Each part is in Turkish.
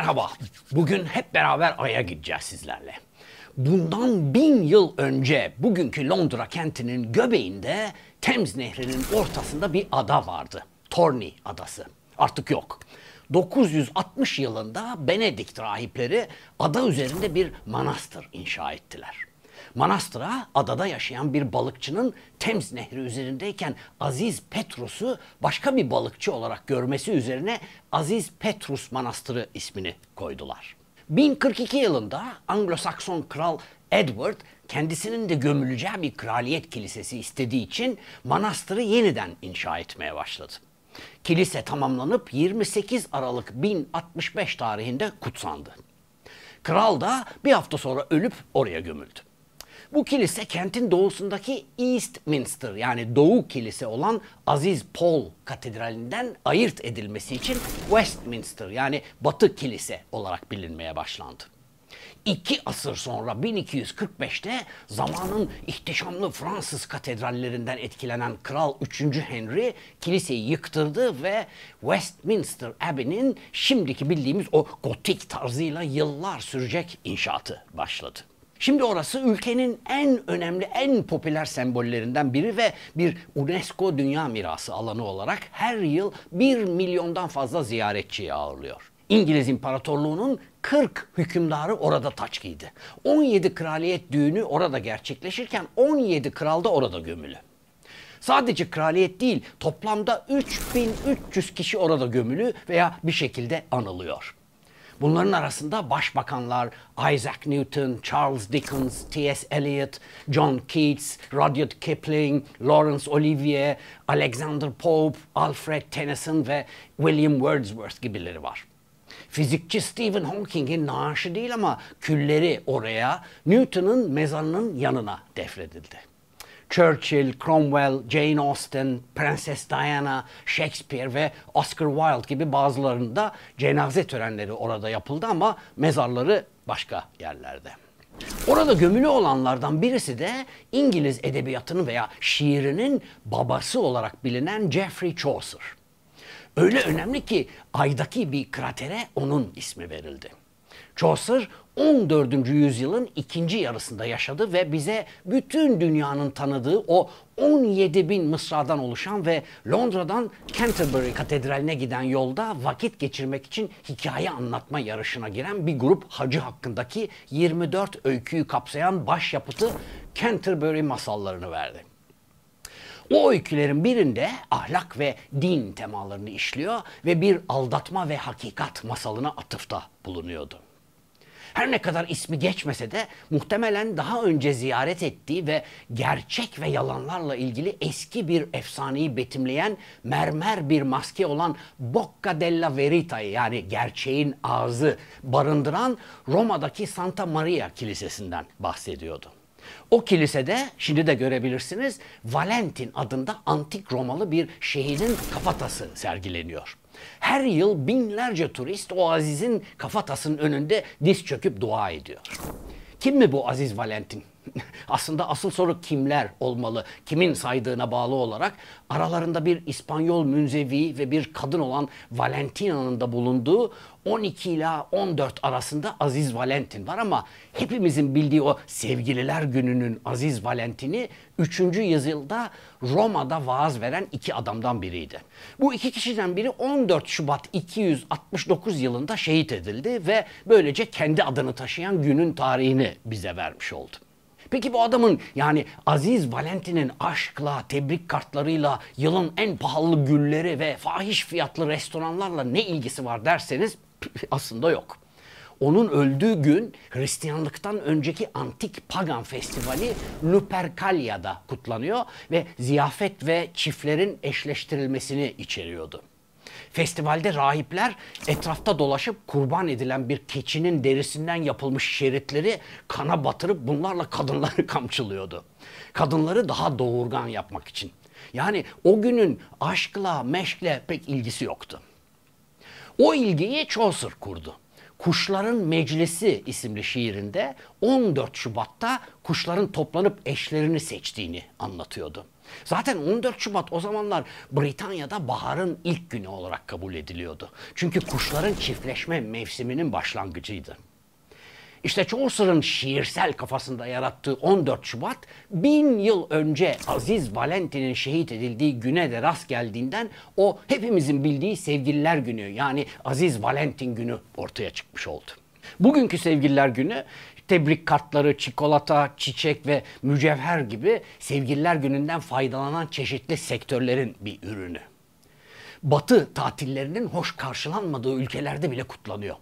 Merhaba, bugün hep beraber Ay'a gideceğiz sizlerle. Bundan 1000 yıl önce bugünkü Londra kentinin göbeğinde Thames Nehri'nin ortasında bir ada vardı. Torney Adası. Artık yok. 960 yılında Benedik rahipleri ada üzerinde bir manastır inşa ettiler. Manastıra adada yaşayan bir balıkçının Thames Nehri üzerindeyken Aziz Petrus'u başka bir balıkçı olarak görmesi üzerine Aziz Petrus Manastırı ismini koydular. 1042 yılında Anglo-Sakson kral Edward kendisinin de gömüleceği bir kraliyet kilisesi istediği için manastırı yeniden inşa etmeye başladı. Kilise tamamlanıp 28 Aralık 1065 tarihinde kutsandı. Kral da bir hafta sonra ölüp oraya gömüldü. Bu kilise kentin doğusundaki Eastminster yani Doğu Kilise olan Aziz Paul Katedrali'nden ayırt edilmesi için Westminster yani Batı Kilise olarak bilinmeye başlandı. 2 asır sonra 1245'te zamanın ihtişamlı Fransız katedrallerinden etkilenen Kral 3. Henry kiliseyi yıktırdı ve Westminster Abbey'nin şimdiki bildiğimiz o gotik tarzıyla yıllar sürecek inşaatı başladı. Şimdi orası ülkenin en önemli, en popüler sembollerinden biri ve bir UNESCO Dünya Mirası alanı olarak her yıl 1 milyondan fazla ziyaretçiyi ağırlıyor. İngiliz İmparatorluğu'nun 40 hükümdarı orada taç giydi. 17 kraliyet düğünü orada gerçekleşirken 17 kral da orada gömülü. Sadece kraliyet değil, toplamda 3300 kişi orada gömülü veya bir şekilde anılıyor. Bunların arasında başbakanlar Isaac Newton, Charles Dickens, T.S. Eliot, John Keats, Rudyard Kipling, Laurence Olivier, Alexander Pope, Alfred Tennyson ve William Wordsworth gibileri var. Fizikçi Stephen Hawking'in naaşı değil ama külleri oraya Newton'un mezarının yanına defnedildi. Churchill, Cromwell, Jane Austen, Prenses Diana, Shakespeare ve Oscar Wilde gibi bazılarında cenaze törenleri orada yapıldı ama mezarları başka yerlerde. Orada gömülü olanlardan birisi de İngiliz edebiyatının veya şiirinin babası olarak bilinen Geoffrey Chaucer. Öyle önemli ki Ay'daki bir kratere onun ismi verildi. Chaucer 14. yüzyılın ikinci yarısında yaşadı ve bize bütün dünyanın tanıdığı o 17.000 mısradan oluşan ve Londra'dan Canterbury Katedrali'ne giden yolda vakit geçirmek için hikaye anlatma yarışına giren bir grup hacı hakkındaki 24 öyküyü kapsayan başyapıtı Canterbury masallarını verdi. O öykülerin birinde ahlak ve din temalarını işliyor ve bir aldatma ve hakikat masalına atıfta bulunuyordu. Her ne kadar ismi geçmese de muhtemelen daha önce ziyaret ettiği ve gerçek ve yalanlarla ilgili eski bir efsaneyi betimleyen mermer bir maske olan Bocca della Verita'yı yani gerçeğin ağzı barındıran Roma'daki Santa Maria Kilisesi'nden bahsediyordu. O kilisede şimdi de görebilirsiniz Valentin adında antik Romalı bir şehidin kafatası sergileniyor. Her yıl binlerce turist o Aziz'in kafatasının önünde diz çöküp dua ediyor. Kim mi bu Aziz Valentin? Aslında asıl soru kimler olmalı, kimin saydığına bağlı olarak aralarında bir İspanyol münzevi ve bir kadın olan Valentina'nın da bulunduğu 12 ila 14 arasında Aziz Valentin var ama hepimizin bildiği o Sevgililer Günü'nün Aziz Valentin'i 3. yüzyılda Roma'da vaaz veren 2 adamdan biriydi. Bu 2 kişiden biri 14 Şubat 269 yılında şehit edildi ve böylece kendi adını taşıyan günün tarihini bize vermiş oldu. Peki bu adamın yani Aziz Valentin'in aşkla, tebrik kartlarıyla, yılın en pahalı gülleri ve fahiş fiyatlı restoranlarla ne ilgisi var derseniz aslında yok. Onun öldüğü gün Hristiyanlıktan önceki antik pagan festivali Lupercalia'da kutlanıyor ve ziyafet ve çiftlerin eşleştirilmesini içeriyordu. Festivalde rahipler etrafta dolaşıp kurban edilen bir keçinin derisinden yapılmış şeritleri kana batırıp bunlarla kadınları kamçılıyordu. Kadınları daha doğurgan yapmak için. Yani o günün aşkla, meşkle pek ilgisi yoktu. O ilgiyi Chaucer kurdu. Kuşların Meclisi isimli şiirinde 14 Şubat'ta kuşların toplanıp eşlerini seçtiğini anlatıyordu. Zaten 14 Şubat o zamanlar Britanya'da baharın ilk günü olarak kabul ediliyordu. Çünkü kuşların çiftleşme mevsiminin başlangıcıydı. İşte Chaucer'ın şiirsel kafasında yarattığı 14 Şubat, 1000 yıl önce Aziz Valentin'in şehit edildiği güne de rast geldiğinden o hepimizin bildiği Sevgililer Günü, yani Aziz Valentin günü ortaya çıkmış oldu. Bugünkü Sevgililer Günü tebrik kartları, çikolata, çiçek ve mücevher gibi Sevgililer Günü'nden faydalanan çeşitli sektörlerin bir ürünü. Batı tatillerinin hoş karşılanmadığı ülkelerde bile kutlanıyor.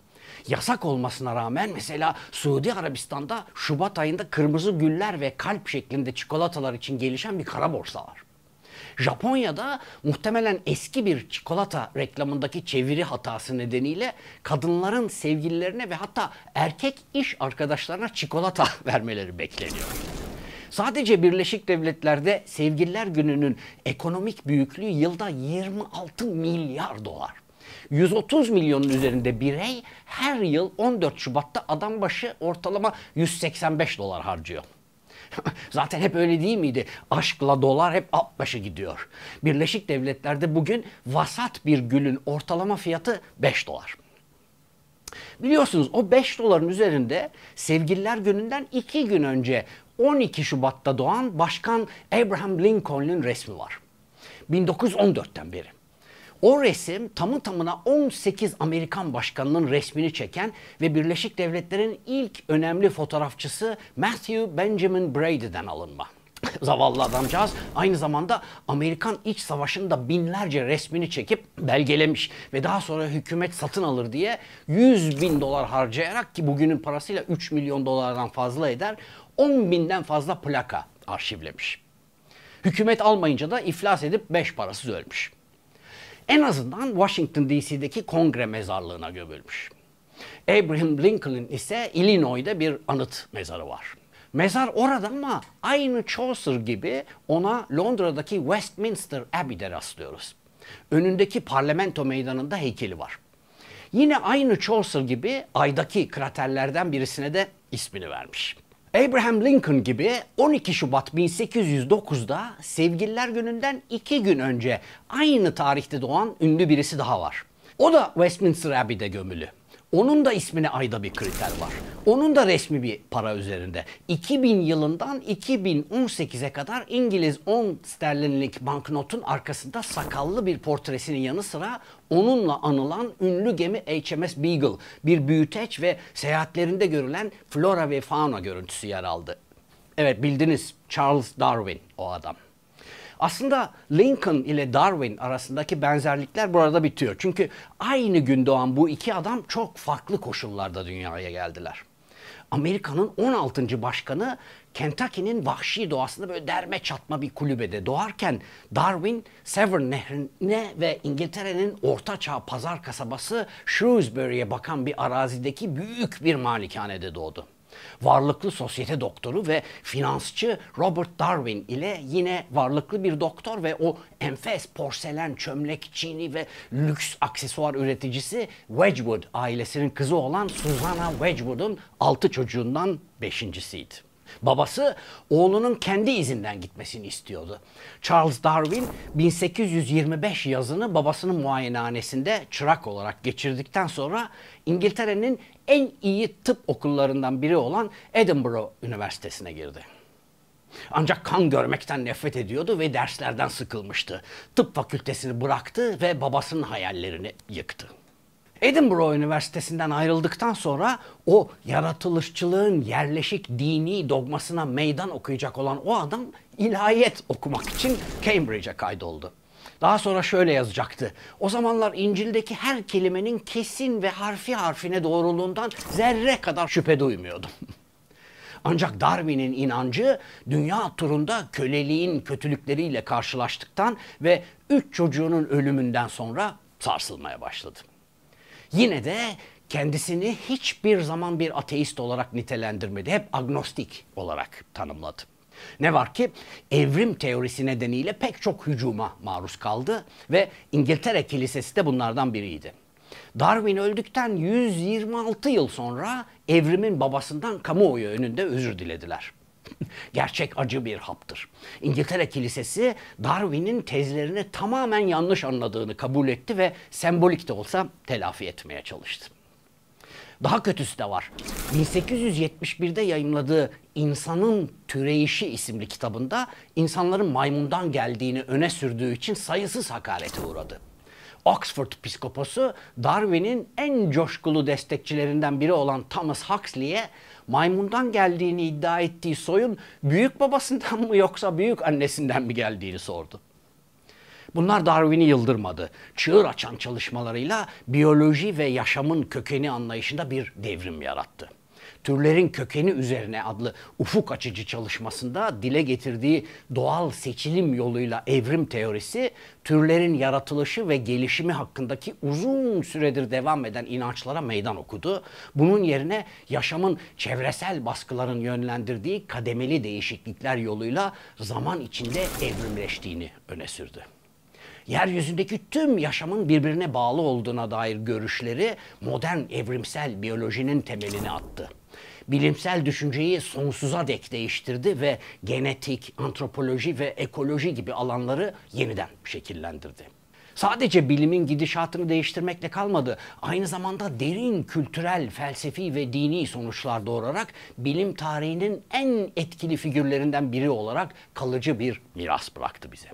Yasak olmasına rağmen mesela Suudi Arabistan'da Şubat ayında kırmızı güller ve kalp şeklinde çikolatalar için gelişen bir kara borsa var. Japonya'da muhtemelen eski bir çikolata reklamındaki çeviri hatası nedeniyle kadınların sevgililerine ve hatta erkek iş arkadaşlarına çikolata vermeleri bekleniyor. Sadece Birleşik Devletler'de Sevgililer Günü'nün ekonomik büyüklüğü yılda 26 milyar dolar. 130 milyonun üzerinde birey her yıl 14 Şubat'ta adam başı ortalama 185 dolar harcıyor. Zaten hep öyle değil miydi? Aşkla dolar hep at başı gidiyor. Birleşik Devletler'de bugün vasat bir gülün ortalama fiyatı 5 dolar. Biliyorsunuz o 5 doların üzerinde Sevgililer Günü'nden 2 gün önce 12 Şubat'ta doğan Başkan Abraham Lincoln'un resmi var. 1914'ten beri. O resim tamı tamına 18 Amerikan başkanının resmini çeken ve Birleşik Devletler'in ilk önemli fotoğrafçısı Matthew Benjamin Brady'den alınma. Zavallı adamcağız aynı zamanda Amerikan İç Savaşı'nda binlerce resmini çekip belgelemiş ve daha sonra hükümet satın alır diye 100 bin dolar harcayarak, ki bugünün parasıyla 3 milyon dolardan fazla eder, 10 binden fazla plaka arşivlemiş. Hükümet almayınca da iflas edip 5 parasız ölmüş. En azından Washington DC'deki Kongre mezarlığına gömülmüş. Abraham Lincoln'ın ise Illinois'da bir anıt mezarı var. Mezar orada ama aynı Chaucer gibi ona Londra'daki Westminster Abbey'de rastlıyoruz. Önündeki parlamento meydanında heykeli var. Yine aynı Chaucer gibi aydaki kraterlerden birisine de ismini vermiş. Abraham Lincoln gibi 12 Şubat 1809'da Sevgililer Günü'nden 2 gün önce aynı tarihte doğan ünlü birisi daha var. O da Westminster Abbey'de gömülü. Onun da ismine ayda bir kriter var. Onun da resmi bir para üzerinde. 2000 yılından 2018'e kadar İngiliz 10 sterlinlik banknotun arkasında sakallı bir portresinin yanı sıra onunla anılan ünlü gemi HMS Beagle, bir büyüteç ve seyahatlerinde görülen flora ve fauna görüntüsü yer aldı. Evet, bildiniz, Charles Darwin o adam. Aslında Lincoln ile Darwin arasındaki benzerlikler burada bitiyor. Çünkü aynı gün doğan bu iki adam çok farklı koşullarda dünyaya geldiler. Amerika'nın 16. başkanı Kentucky'nin vahşi doğasında böyle derme çatma bir kulübede doğarken Darwin, Severn Nehri'ne ve İngiltere'nin ortaçağ pazar kasabası Shrewsbury'ye bakan bir arazideki büyük bir malikanede doğdu. Varlıklı sosyete doktoru ve finansçı Robert Darwin ile yine varlıklı bir doktor ve o enfes porselen, çömlek, çini ve lüks aksesuar üreticisi Wedgwood ailesinin kızı olan Susanna Wedgwood'un 6 çocuğundan 5.'siydi. Babası oğlunun kendi izinden gitmesini istiyordu. Charles Darwin 1825 yazını babasının muayenehanesinde çırak olarak geçirdikten sonra İngiltere'nin en iyi tıp okullarından biri olan Edinburgh Üniversitesi'ne girdi. Ancak kan görmekten nefret ediyordu ve derslerden sıkılmıştı. Tıp fakültesini bıraktı ve babasının hayallerini yıktı. Edinburgh Üniversitesi'nden ayrıldıktan sonra o yaratılışçılığın yerleşik dini dogmasına meydan okuyacak olan o adam ilahiyat okumak için Cambridge'e kaydoldu. Daha sonra şöyle yazacaktı. O zamanlar İncil'deki her kelimenin kesin ve harfi harfine doğruluğundan zerre kadar şüphe duymuyordum. Ancak Darwin'in inancı dünya turunda köleliğin kötülükleriyle karşılaştıktan ve 3 çocuğunun ölümünden sonra sarsılmaya başladı. Yine de kendisini hiçbir zaman bir ateist olarak nitelendirmedi. Hep agnostik olarak tanımladı. Ne var ki evrim teorisi nedeniyle pek çok hücuma maruz kaldı ve İngiltere Kilisesi de bunlardan biriydi. Darwin öldükten 126 yıl sonra evrimin babasından kamuoyu önünde özür dilediler. Gerçek acı bir haptır. İngiltere Kilisesi Darwin'in tezlerini tamamen yanlış anladığını kabul etti ve sembolik de olsa telafi etmeye çalıştı. Daha kötüsü de var. 1871'de yayımladığı İnsanın Türeyişi isimli kitabında insanların maymundan geldiğini öne sürdüğü için sayısız hakarete uğradı. Oxford psikoposu Darwin'in en coşkulu destekçilerinden biri olan Thomas Huxley'e maymundan geldiğini iddia ettiği soyun büyük babasından mı yoksa büyük annesinden mi geldiğini sordu. Bunlar Darwin'i yıldırmadı. Çığır açan çalışmalarıyla biyoloji ve yaşamın kökeni anlayışında bir devrim yarattı. Türlerin Kökeni Üzerine adlı ufuk açıcı çalışmasında dile getirdiği doğal seçilim yoluyla evrim teorisi, türlerin yaratılışı ve gelişimi hakkındaki uzun süredir devam eden inançlara meydan okudu. Bunun yerine yaşamın çevresel baskıların yönlendirdiği kademeli değişiklikler yoluyla zaman içinde evrimleştiğini öne sürdü. Yeryüzündeki tüm yaşamın birbirine bağlı olduğuna dair görüşleri modern evrimsel biyolojinin temelini attı. Bilimsel düşünceyi sonsuza dek değiştirdi ve genetik, antropoloji ve ekoloji gibi alanları yeniden şekillendirdi. Sadece bilimin gidişatını değiştirmekle kalmadı, aynı zamanda derin kültürel, felsefi ve dini sonuçlar doğurarak bilim tarihinin en etkili figürlerinden biri olarak kalıcı bir miras bıraktı bize.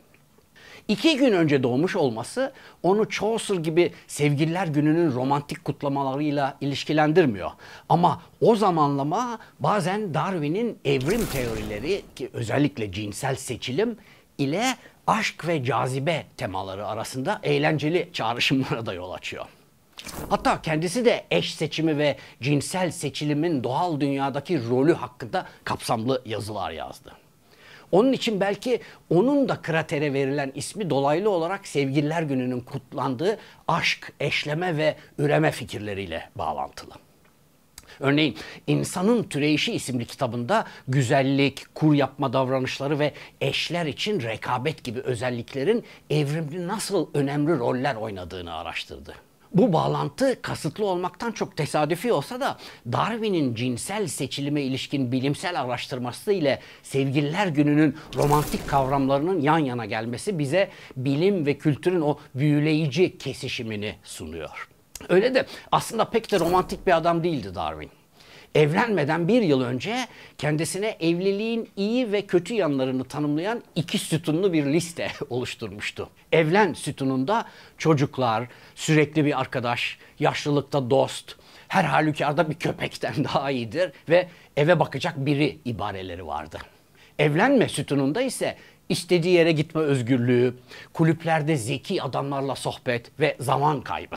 2 gün önce doğmuş olması onu Chaucer gibi Sevgililer Günü'nün romantik kutlamalarıyla ilişkilendirmiyor. Ama o zamanlama bazen Darwin'in evrim teorileri, ki özellikle cinsel seçilim ile aşk ve cazibe temaları arasında eğlenceli çağrışımlara da yol açıyor. Hatta kendisi de eş seçimi ve cinsel seçilimin doğal dünyadaki rolü hakkında kapsamlı yazılar yazdı. Onun için belki onun da kratere verilen ismi dolaylı olarak Sevgililer Günü'nün kutlandığı aşk, eşleme ve üreme fikirleriyle bağlantılı. Örneğin İnsanın Türeyişi isimli kitabında güzellik, kur yapma davranışları ve eşler için rekabet gibi özelliklerin evrimde nasıl önemli roller oynadığını araştırdı. Bu bağlantı kasıtlı olmaktan çok tesadüfi olsa da Darwin'in cinsel seçilime ilişkin bilimsel araştırması ile Sevgililer Günü'nün romantik kavramlarının yan yana gelmesi bize bilim ve kültürün o büyüleyici kesişimini sunuyor. Öyle de aslında pek de romantik bir adam değildi Darwin. Evlenmeden 1 yıl önce kendisine evliliğin iyi ve kötü yanlarını tanımlayan 2 sütunlu bir liste oluşturmuştu. Evlen sütununda çocuklar, sürekli bir arkadaş, yaşlılıkta dost, her halükarda bir köpekten daha iyidir ve eve bakacak biri ibareleri vardı. Evlenme sütununda ise istediği yere gitme özgürlüğü, kulüplerde zeki adamlarla sohbet ve zaman kaybı.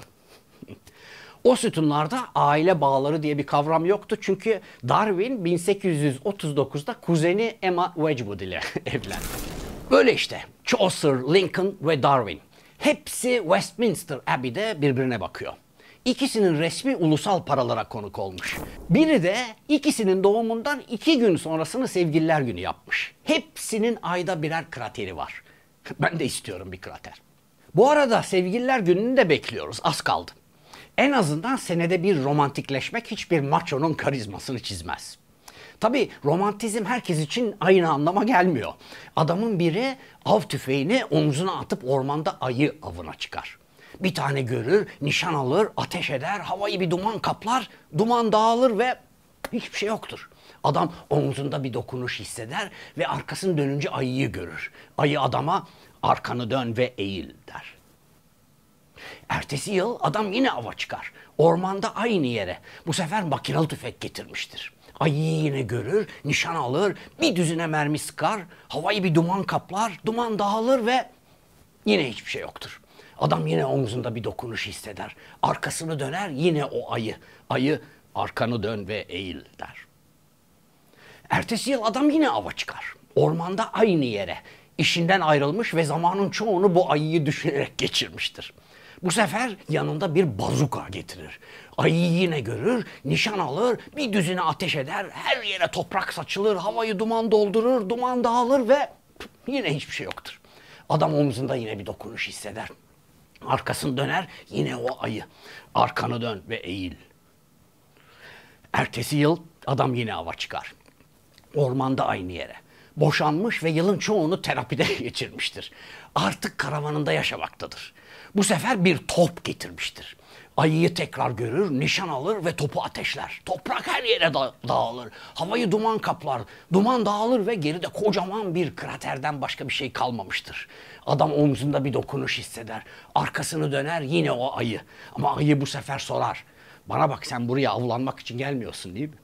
O sütunlarda aile bağları diye bir kavram yoktu çünkü Darwin 1839'da kuzeni Emma Wedgwood ile evlendi. Böyle işte Chaucer, Lincoln ve Darwin. Hepsi Westminster Abbey'de birbirine bakıyor. İkisinin resmi ulusal paralara konuk olmuş. Biri de ikisinin doğumundan 2 gün sonrasını Sevgililer Günü yapmış. Hepsinin ayda birer krateri var. Ben de istiyorum bir krater. Bu arada Sevgililer Günü'nü de bekliyoruz. Az kaldı. En azından senede bir romantikleşmek hiçbir maçonun karizmasını çizmez. Tabii romantizm herkes için aynı anlama gelmiyor. Adamın biri av tüfeğini omzuna atıp ormanda ayı avına çıkar. Bir tane görür, nişan alır, ateş eder, havayı bir duman kaplar, duman dağılır ve hiçbir şey yoktur. Adam omzunda bir dokunuş hisseder ve arkasını dönünce ayıyı görür. Ayı adama arkanı dön ve eğil der. Ertesi yıl adam yine ava çıkar. Ormanda aynı yere. Bu sefer makinalı tüfek getirmiştir. Ayıyı yine görür, nişan alır, bir düzine mermi sıkar, havayı bir duman kaplar, duman dağılır ve yine hiçbir şey yoktur. Adam yine omzunda bir dokunuş hisseder. Arkasını döner, yine o ayı. Ayı arkanı dön ve eğil der. Ertesi yıl adam yine ava çıkar. Ormanda aynı yere. İşinden ayrılmış ve zamanın çoğunu bu ayıyı düşünerek geçirmiştir. Bu sefer yanında bir bazuka getirir. Ayıyı yine görür, nişan alır, bir düzine ateş eder, her yere toprak saçılır, havayı duman doldurur, duman dağılır ve yine hiçbir şey yoktur. Adam omzunda yine bir dokunuş hisseder. Arkasını döner, yine o ayı. Arkanı dön ve eğil. Ertesi yıl adam yine ava çıkar. Ormanda aynı yere. Boşanmış ve yılın çoğunu terapide geçirmiştir. Artık karavanında yaşamaktadır. Bu sefer bir top getirmiştir. Ayıyı tekrar görür, nişan alır ve topu ateşler. Toprak her yere dağılır. Havayı duman kaplar. Duman dağılır ve geride kocaman bir kraterden başka bir şey kalmamıştır. Adam omzunda bir dokunuş hisseder. Arkasını döner, yine o ayı. Ama ayı bu sefer sorar. Bana bak, sen buraya avlanmak için gelmiyorsun değil mi?